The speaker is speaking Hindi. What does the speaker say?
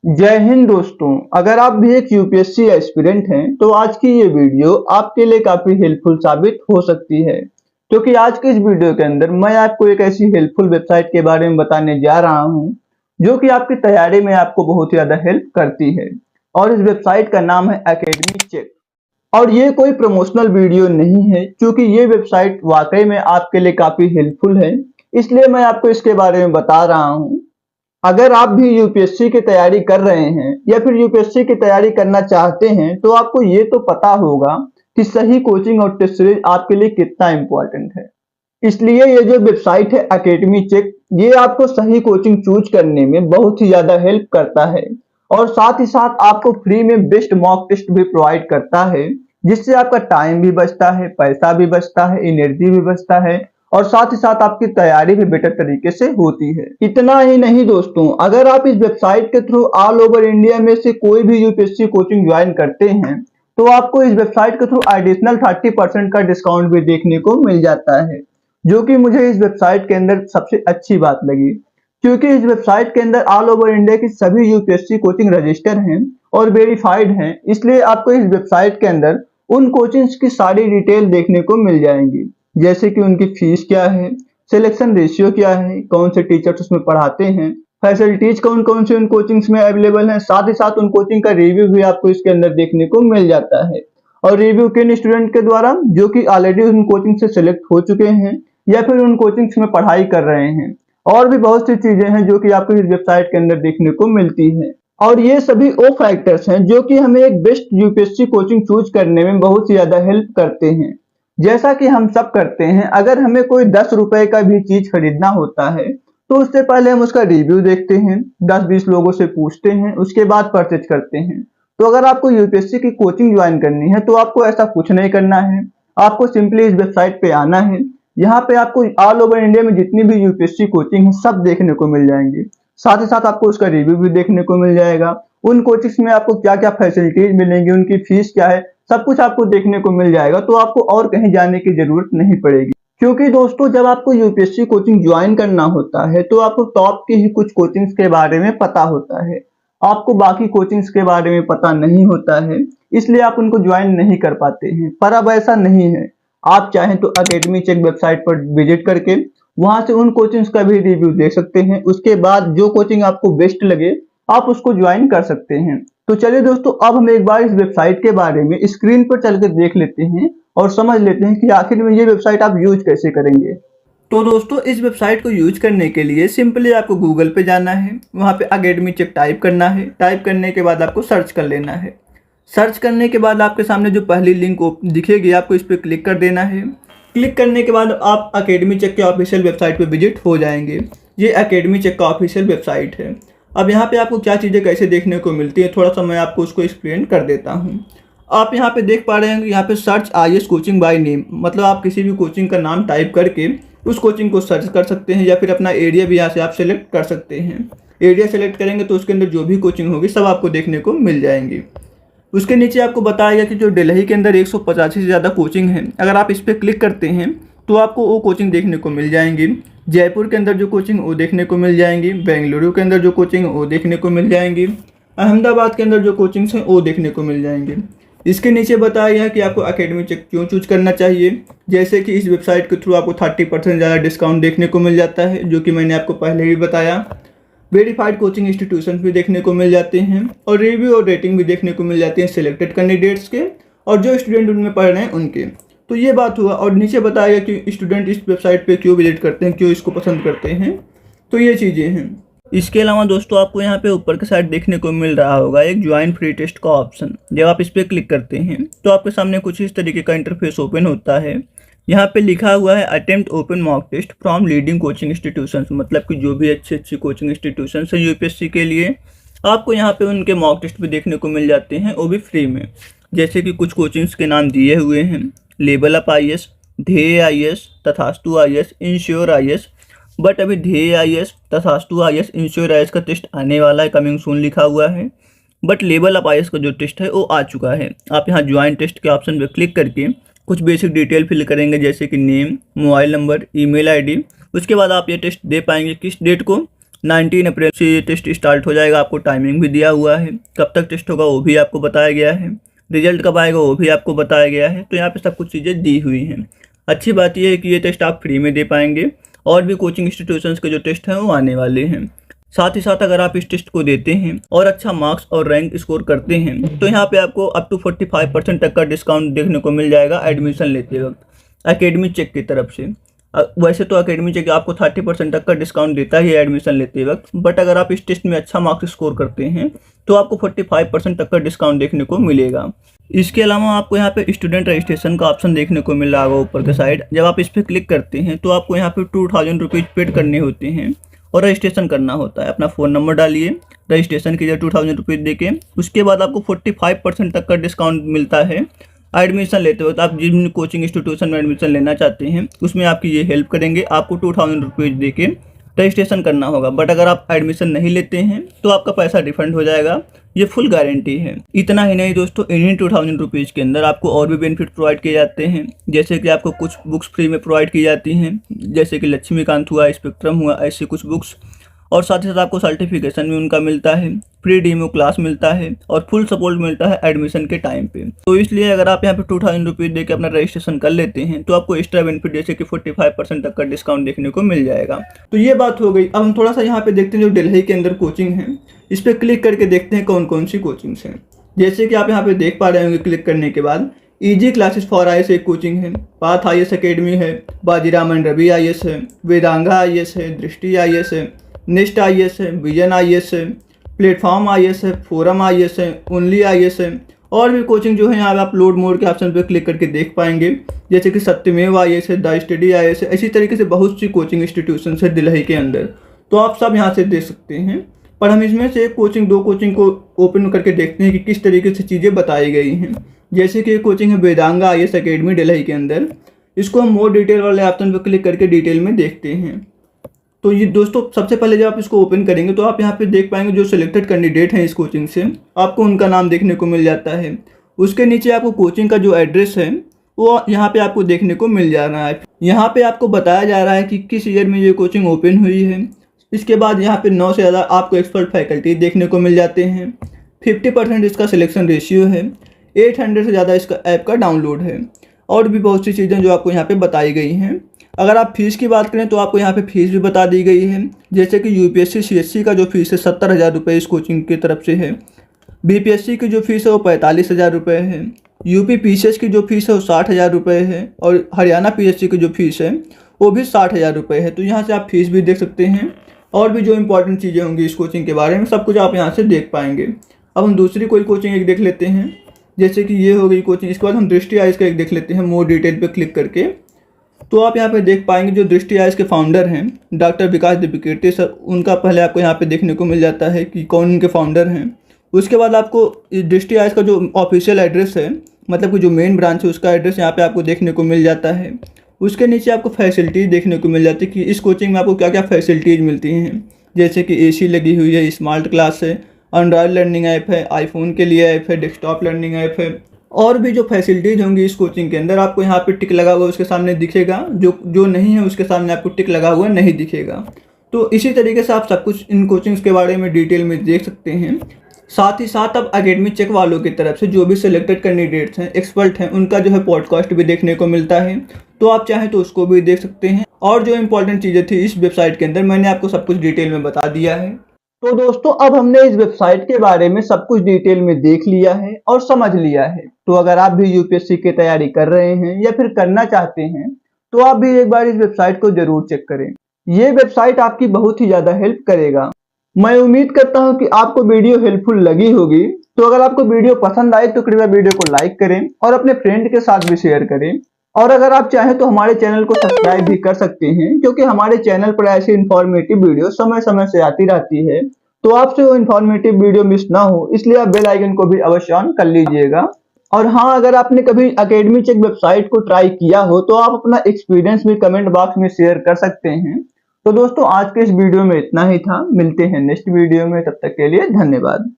जय हिंद दोस्तों। अगर आप भी एक यूपीएससी एस्पिरेंट हैं तो आज की ये वीडियो आपके लिए काफी हेल्पफुल साबित हो सकती है, क्योंकि आज के इस वीडियो के अंदर मैं आपको एक ऐसी हेल्पफुल वेबसाइट के बारे में बताने जा रहा हूं जो कि आपकी तैयारी में आपको बहुत ज्यादा हेल्प करती है। और इस वेबसाइट का नाम है एकेडमी चेक। और ये कोई प्रमोशनल वीडियो नहीं है, क्योंकि ये वेबसाइट वाकई में आपके लिए काफी हेल्पफुल है, इसलिए मैं आपको इसके बारे में बता रहा हूँ। अगर आप भी यूपीएससी की तैयारी कर रहे हैं या फिर यूपीएससी की तैयारी करना चाहते हैं तो आपको ये तो पता होगा कि सही कोचिंग और टेस्ट सीरीज आपके लिए कितना इम्पोर्टेंट है। इसलिए ये जो वेबसाइट है एकेडमी चेक, ये आपको सही कोचिंग चूज करने में बहुत ही ज्यादा हेल्प करता है। और साथ ही साथ आपको फ्री में बेस्ट मॉक टेस्ट भी प्रोवाइड करता है, जिससे आपका टाइम भी बचता है, पैसा भी बचता है, एनर्जी भी बचता है, और साथ ही साथ आपकी तैयारी भी बेटर तरीके से होती है। इतना ही नहीं दोस्तों, अगर आप इस वेबसाइट के थ्रू ऑल ओवर इंडिया में से कोई भी यूपीएससी कोचिंग ज्वाइन करते हैं तो आपको इस वेबसाइट के थ्रू एडिशनल 30% का डिस्काउंट भी देखने को मिल जाता है, जो कि मुझे इस वेबसाइट के अंदर सबसे अच्छी बात लगी। क्योंकि इस वेबसाइट के अंदर ऑल ओवर इंडिया की सभी यूपीएससी कोचिंग रजिस्टर हैं और वेरीफाइड हैं, इसलिए आपको इस वेबसाइट के अंदर उन कोचिंग्स की सारी डिटेल देखने को मिल जाएंगी, जैसे कि उनकी फीस क्या है, सिलेक्शन रेशियो क्या है, कौन से टीचर्स उसमें पढ़ाते हैं, फैसिलिटीज कौन कौन से उन कोचिंग्स में अवेलेबल हैं, साथ ही साथ उन कोचिंग का रिव्यू भी आपको इसके अंदर देखने को मिल जाता है। और रिव्यू किन स्टूडेंट के द्वारा, जो कि ऑलरेडी उन कोचिंग से सिलेक्ट हो चुके हैं या फिर उन कोचिंग्स में पढ़ाई कर रहे हैं। और भी बहुत सी चीजें हैं जो कि आपको इस वेबसाइट के अंदर देखने को मिलती है। और ये सभी वो फैक्टर्स हैं जो कि हमें एक बेस्ट यूपीएससी कोचिंग चूज करने में बहुत ही ज्यादा हेल्प करते हैं। जैसा कि हम सब करते हैं, अगर हमें कोई 10 रुपए का भी चीज खरीदना होता है तो उससे पहले हम उसका रिव्यू देखते हैं, 10-20 लोगों से पूछते हैं, उसके बाद परचेज करते हैं। तो अगर आपको यूपीएससी की कोचिंग ज्वाइन करनी है तो आपको ऐसा कुछ नहीं करना है। आपको सिंपली इस वेबसाइट पे आना है। यहाँ पे आपको ऑल ओवर इंडिया में जितनी भी यूपीएससी कोचिंग है सब देखने को मिल जाएंगे। साथ ही साथ आपको उसका रिव्यू भी देखने को मिल जाएगा। उन कोचिंग्स में आपको क्या क्या फैसिलिटीज मिलेंगी, उनकी फीस क्या है, सब कुछ आपको देखने को मिल जाएगा। तो आपको और कहीं जाने की जरूरत नहीं पड़ेगी। क्योंकि दोस्तों, जब आपको यूपीएससी कोचिंग ज्वाइन करना होता है तो आपको टॉप की ही कुछ कोचिंग्स के बारे में पता होता है, आपको बाकी कोचिंग्स के बारे में पता नहीं होता है, इसलिए आप उनको ज्वाइन नहीं कर पाते हैं। पर अब ऐसा नहीं है। आप चाहें तो एकेडमी चेक वेबसाइट पर विजिट करके वहां से उन कोचिंग्स का भी रिव्यू देख सकते हैं। उसके बाद जो कोचिंग आपको बेस्ट लगे आप उसको ज्वाइन कर सकते हैं। तो चलिए दोस्तों, अब हम एक बार इस वेबसाइट के बारे में स्क्रीन पर चल कर देख लेते हैं और समझ लेते हैं कि आखिर में ये वेबसाइट आप यूज कैसे करेंगे। तो दोस्तों, इस वेबसाइट को यूज करने के लिए सिंपली आपको गूगल पे जाना है, वहाँ पे एकेडमी चेक टाइप करना है। टाइप करने के बाद आपको सर्च कर लेना है। सर्च करने के बाद आपके सामने जो पहली लिंक दिखेगी आपको इस पर क्लिक कर देना है। क्लिक करने के बाद आप एकेडमी चेक के ऑफिशियल वेबसाइट पे विजिट हो जाएंगे। ये एकेडमी चेक का ऑफिशियल वेबसाइट है। अब यहाँ पे आपको क्या चीज़ें कैसे देखने को मिलती है, थोड़ा सा मैं आपको उसको एक्सप्लेन कर देता हूँ। आप यहाँ पे देख पा रहे हैं कि यहाँ पे search IAS coaching by name, मतलब आप किसी भी कोचिंग का नाम टाइप करके उस कोचिंग को सर्च कर सकते हैं, या फिर अपना एरिया भी यहाँ से आप सेलेक्ट कर सकते हैं। एरिया सेलेक्ट करेंगे तो उसके अंदर जो भी कोचिंग होगी सब आपको देखने को मिल जाएंगी। उसके नीचे आपको बताया गया कि जो दिल्ली के अंदर 185 से ज़्यादा कोचिंग है, अगर आप इस पर क्लिक करते हैं तो आपको वो कोचिंग देखने को मिल जाएंगी। जयपुर के अंदर जो कोचिंग वो देखने को मिल जाएंगी, बेंगलुरु के अंदर जो कोचिंग वो देखने को मिल जाएंगी, अहमदाबाद के अंदर जो कोचिंग्स हैं वो देखने को मिल जाएंगे। इसके नीचे बताया गया कि आपको एकेडमी चेक क्यों चूज करना चाहिए। जैसे कि इस वेबसाइट के थ्रू आपको 30% ज़्यादा डिस्काउंट देखने को मिल जाता है, जो कि मैंने आपको पहले ही बताया। वेरीफाइड कोचिंग इंस्टीट्यूशन भी देखने को मिल जाते हैं, और रिव्यू और रेटिंग भी देखने को मिल जाती हैं सिलेक्टेड कैंडिडेट्स के और जो स्टूडेंट उनमें पढ़ रहे हैं उनके। तो ये बात हुआ। और नीचे बताया गया कि स्टूडेंट इस वेबसाइट पे क्यों विजिट करते हैं, क्यों इसको पसंद करते हैं। तो ये चीज़ें हैं। इसके अलावा दोस्तों, आपको यहाँ पे ऊपर के साइड देखने को मिल रहा होगा एक ज्वाइन फ्री टेस्ट का ऑप्शन। जब आप इस पर क्लिक करते हैं तो आपके सामने कुछ इस तरीके का इंटरफेस ओपन होता है। यहाँ पे लिखा हुआ है attempt open mock test from leading coaching institutions, मतलब कि जो भी अच्छी कोचिंग इंस्टीट्यूशंस हैं यूपीएससी के लिए, आपको यहाँ पे उनके मॉक टेस्ट भी देखने को मिल जाते हैं, वो भी फ्री में। जैसे कि कुछ कोचिंग्स के नाम दिए हुए हैं, लेवल अप आईएएस, ध्येय आईएएस, तथास्तु आईएएस, इंश्योर आईएएस। बट अभी ध्येय आईएएस, तथास्तु आईएएस, इंश्योर आईएएस का टेस्ट आने वाला है, कमिंग सून लिखा हुआ है। बट लेवल अप आईएएस का जो टेस्ट है वो आ चुका है। आप यहाँ ज्वाइन टेस्ट के ऑप्शन पर क्लिक करके कुछ बेसिक डिटेल फिल करेंगे, जैसे कि name, mobile number, email ID. उसके बाद आप ये टेस्ट दे पाएंगे किस डेट को, 19 अप्रैल से ये टेस्ट स्टार्ट हो जाएगा। आपको टाइमिंग भी दिया हुआ है, कब तक टेस्ट होगा वो भी आपको बताया गया है, रिजल्ट कब आएगा वो भी आपको बताया गया है। तो यहाँ पे सब कुछ चीज़ें दी हुई हैं। अच्छी बात यह है कि ये टेस्ट आप फ्री में दे पाएंगे और भी कोचिंग इंस्टीट्यूशंस के जो टेस्ट हैं वो आने वाले हैं। साथ ही साथ अगर आप इस टेस्ट को देते हैं और अच्छा मार्क्स और रैंक स्कोर करते हैं तो यहाँ पे आपको अप टू 45% तक का डिस्काउंट देखने को मिल जाएगा एडमिशन लेते वक्त एकेडमी चेक की तरफ से। वैसे तो एकेडमी चेक आपको 30% तक का डिस्काउंट देता ही है एडमिशन लेते वक्त, बट अगर आप इस टेस्ट में अच्छा मार्क्स स्कोर करते हैं तो आपको 45% तक का डिस्काउंट देखने को मिलेगा। इसके अलावा आपको यहाँ पे स्टूडेंट रजिस्ट्रेशन का ऑप्शन देखने को मिल रहा होगा ऊपर के साइड। जब आप इस पर क्लिक करते हैं तो आपको यहाँ पे 2000 रुपीज़ पेड करने होते हैं और रजिस्ट्रेशन करना होता है। अपना फ़ोन नंबर डालिए, रजिस्ट्रेशन कीजिए 2000 रुपीज़ देके। उसके बाद आपको 45% तक का डिस्काउंट मिलता है एडमिशन लेते वक्त। आप जिन कोचिंग इंस्टीट्यूशन में एडमिशन लेना चाहते हैं उसमें आपकी ये हेल्प करेंगे। आपको 2000 रुपीज़ दे के रजिस्ट्रेशन करना होगा, बट अगर आप एडमिशन नहीं लेते हैं तो आपका पैसा रिफंड हो जाएगा, ये फुल गारंटी है। इतना ही नहीं दोस्तों, इन्हीं 2000 रुपीज़ के अंदर आपको और भी बेनिफिट प्रोवाइड किए जाते हैं, जैसे कि आपको कुछ बुक्स फ्री में प्रोवाइड की जाती हैं, जैसे कि लक्ष्मीकांत हुआ, स्पेक्ट्रम हुआ, ऐसी कुछ बुक्स। और साथ ही साथ आपको सर्टिफिकेशन भी उनका मिलता है, फ्री डेमो क्लास मिलता है और फुल सपोर्ट मिलता है एडमिशन के टाइम पे। तो इसलिए अगर आप यहाँ पे 2000 रुपीज़ दे के अपना रजिस्ट्रेशन कर लेते हैं तो आपको एक्स्ट्रा बेनिफिट जैसे कि 45% तक का डिस्काउंट देखने को मिल जाएगा। तो ये बात हो गई। अब हम थोड़ा सा यहाँ पे देखते हैं जो दिल्ली के अंदर कोचिंग है, इस पर क्लिक करके देखते हैं कौन कौन सी कोचिंग्स हैं। जैसे कि आप यहाँ पे देख पा रहे होंगे, क्लिक करने के बाद ईजी क्लासेस फॉर IAS एक कोचिंग है, पाथ IAS एकेडमी है, बाजीराम एंड रवि IAS है, वेदांगा IAS है, दृष्टि IAS है, नेस्ट IAS है, विजन IAS है, प्लेटफॉर्म IAS है, फोरम IAS है, ओनली IAS है। और भी कोचिंग जो है यहाँ पे आप लोड मोर के ऑप्शन पे क्लिक करके देख पाएंगे, जैसे कि सत्यमेव IAS है, द स्टडी IAS है। इसी तरीके से बहुत सी कोचिंग इंस्टीट्यूशन है दिल्ली के अंदर, तो आप सब यहाँ से देख सकते हैं। पर हम इसमें से एक कोचिंग, दो कोचिंग को ओपन करके देखते हैं कि किस तरीके से चीज़ें बताई गई हैं। जैसे कि एक कोचिंग है वेदांगा IAS एकेडमी दिल्ली के अंदर, इसको हम मोर डिटेल वाले ऑप्शन पर क्लिक करके डिटेल में देखते हैं। तो ये दोस्तों सबसे पहले जब आप इसको ओपन करेंगे तो आप यहाँ पे देख पाएंगे जो सिलेक्टेड कैंडिडेट हैं इस कोचिंग से, आपको उनका नाम देखने को मिल जाता है। उसके नीचे आपको कोचिंग का जो एड्रेस है वो यहाँ पे आपको देखने को मिल जा रहा है। यहाँ पे आपको बताया जा रहा है कि किस ईयर में ये कोचिंग ओपन हुई है। इसके बाद यहाँ पे 9 से ज़्यादा आपको एक्सपर्ट फैकल्टी देखने को मिल जाते हैं। 50% इसका सिलेक्शन रेशियो है। 800 से ज़्यादा इसका ऐप का डाउनलोड है और भी बहुत सी चीज़ें जो आपको यहाँ पे बताई गई हैं। अगर आप फीस की बात करें तो आपको यहाँ पे फीस भी बता दी गई है, जैसे कि UPSC CSC का जो फीस है 70,000 रुपये इस कोचिंग की तरफ से है। BPSC की जो फीस है वो 45,000 रुपये है। UP PCS की जो फीस है वो 60,000 रुपये है और हरियाणा PSC की जो फीस है वो भी 60,000 रुपये है। तो यहाँ से आप फीस भी देख सकते हैं और भी जो इंपॉर्टेंट चीज़ें होंगी इस कोचिंग के बारे में सब कुछ आप यहाँ से देख पाएंगे। अब हम दूसरी कोई कोचिंग एक देख लेते हैं, जैसे कि ये हो गई कोचिंग। इसके बाद हम दृष्टि IAS का एक देख लेते हैं मोर डिटेल पे क्लिक करके। तो आप यहाँ पे देख पाएंगे जो दृष्टि IAS के फाउंडर हैं डॉक्टर विकास दिव्यकीर्ति सर, उनका पहले आपको यहाँ पे देखने को मिल जाता है कि कौन उनके फाउंडर हैं। उसके बाद आपको दृष्टि IAS का जो ऑफिशियल एड्रेस है, मतलब कि जो मेन ब्रांच है उसका एड्रेस यहाँ पे आपको देखने को मिल जाता है। उसके नीचे आपको फैसिलिटीज़ देखने को मिल जाती है कि इस कोचिंग में आपको क्या क्या फैसिलिटीज़ मिलती हैं, जैसे कि AC लगी हुई है, स्मार्ट क्लास है, एंड्रॉयड लर्निंग ऐप है, आईफोन के लिए ऐप है, डेस्कटॉप लर्निंग ऐप है। और भी जो फैसिलिटीज़ होंगी इस कोचिंग के अंदर आपको यहाँ पे टिक लगा हुआ उसके सामने दिखेगा, जो नहीं है उसके सामने आपको टिक लगा हुआ नहीं दिखेगा। तो इसी तरीके से आप सब कुछ इन कोचिंग्स के बारे में डिटेल में देख सकते हैं। साथ ही साथ अब एकेडमी चेक वालों की तरफ से जो भी सिलेक्टेड कैंडिडेट्स हैं, एक्सपर्ट हैं, उनका जो है पॉडकास्ट भी देखने को मिलता है, तो आप चाहें तो उसको भी देख सकते हैं। और जो इंपॉर्टेंट चीज़ें थी इस वेबसाइट के अंदर मैंने आपको सब कुछ डिटेल में बता दिया है। तो दोस्तों अब हमने इस वेबसाइट के बारे में सब कुछ डिटेल में देख लिया है और समझ लिया है। तो अगर आप भी UPSC की तैयारी कर रहे हैं या फिर करना चाहते हैं तो आप भी एक बार इस वेबसाइट को जरूर चेक करें। ये वेबसाइट आपकी बहुत ही ज्यादा हेल्प करेगा। मैं उम्मीद करता हूं कि आपको वीडियो हेल्पफुल लगी होगी। तो अगर आपको वीडियो पसंद आए तो कृपया वीडियो को लाइक करें और अपने फ्रेंड के साथ भी शेयर करें। और अगर आप चाहें तो हमारे चैनल को सब्सक्राइब भी कर सकते हैं, क्योंकि हमारे चैनल पर ऐसी इंफॉर्मेटिव वीडियो समय समय से आती रहती है। तो आपसे वो इंफॉर्मेटिव वीडियो मिस ना हो इसलिए आप बेल आइकन को भी अवश्य ऑन कर लीजिएगा। और हाँ, अगर आपने कभी एकेडमी चेक वेबसाइट को ट्राई किया हो तो आप अपना एक्सपीरियंस भी कमेंट बॉक्स में शेयर कर सकते हैं। तो दोस्तों आज के इस वीडियो में इतना ही था, मिलते हैं नेक्स्ट वीडियो में, तब तक के लिए धन्यवाद।